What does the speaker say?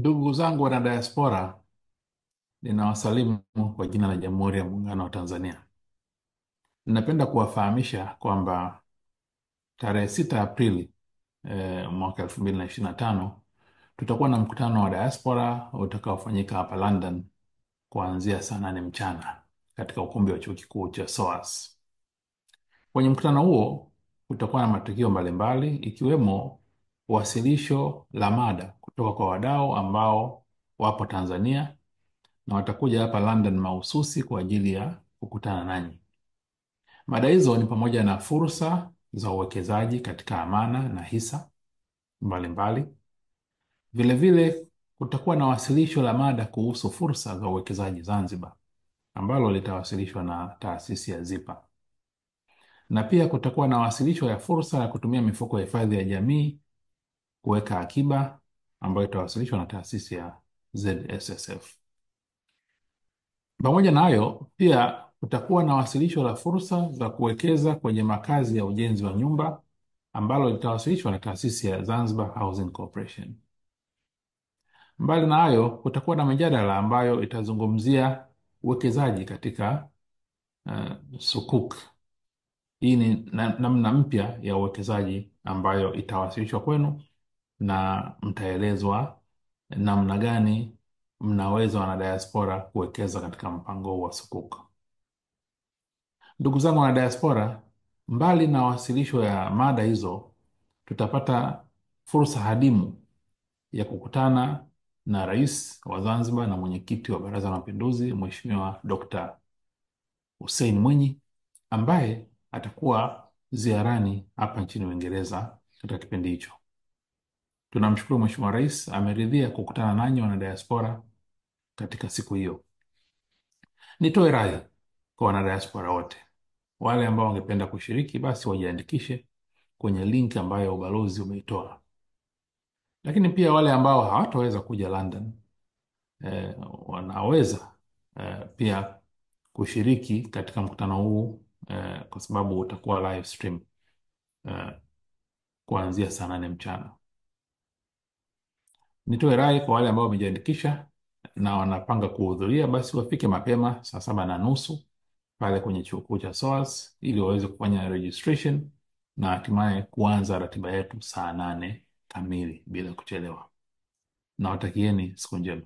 Ndugu zangu wana diaspora, ninawasalimu kwa jina la Jamhuri ya Muungano wa Tanzania. Ninapenda kuwafahamisha kwamba tarehe 6 Aprili mwaka 2025 tutakuwa na mkutano wa diaspora utakaofanyika hapa London kuanzia saa 8 mchana katika ukumbi wa chuo kikuu cha SOAS. Kwenye mkutano huo kutakuwa na matukio mbalimbali ikiwemo wasilisho la mada kutoka kwa wadau ambao wapo Tanzania na watakuja hapa London mahususi kwa ajili ya kukutana nanyi. Mada hizo ni pamoja na fursa za uwekezaji katika amana na hisa mbalimbali. Vilevile kutakuwa na wasilisho la mada kuhusu fursa za uwekezaji Zanzibar ambalo litawasilishwa na taasisi ya ZIPA, na pia kutakuwa na wasilisho ya fursa ya kutumia mifuko ya hifadhi ya jamii kuweka akiba ambayo itawasilishwa na taasisi ya ZSSF. Pamoja na hayo, pia kutakuwa na wasilisho la fursa za kuwekeza kwenye makazi ya ujenzi wa nyumba ambalo litawasilishwa na taasisi ya Zanzibar Housing Corporation. Mbali na hayo, kutakuwa na mijadala ambayo itazungumzia uwekezaji katika sukuk. Hii ni namna mpya ya uwekezaji ambayo itawasilishwa kwenu na mtaelezwa namna gani mnaweza wanadiaspora kuwekeza katika mpango huu wa sukuk. Ndugu zangu wana diaspora, mbali na wasilisho ya mada hizo, tutapata fursa hadimu ya kukutana na Rais wa Zanzibar na Mwenyekiti wa Baraza la Mapinduzi, Mheshimiwa Dr. Hussein Mwinyi, ambaye atakuwa ziarani hapa nchini Uingereza katika kipindi hicho. Tunamshukuru Mheshimiwa Rais ameridhia kukutana nanyi wana diaspora katika siku hiyo. Nitoe rai kwa wana diaspora wote, wale ambao wangependa kushiriki basi wajiandikishe kwenye link ambayo ubalozi umeitoa, lakini pia wale ambao hawataweza kuja London wanaweza pia kushiriki katika mkutano huu kwa sababu utakuwa live stream kuanzia saa 8 mchana. Nitoe rai kwa wale ambao wamejiandikisha na wanapanga kuhudhuria, basi wafike mapema saa 7:30 pale kwenye chuo kikuu cha SOAS ili waweze kufanya registration na hatimaye kuanza ratiba yetu saa 8 kamili bila kuchelewa. Nawatakieni siku njema.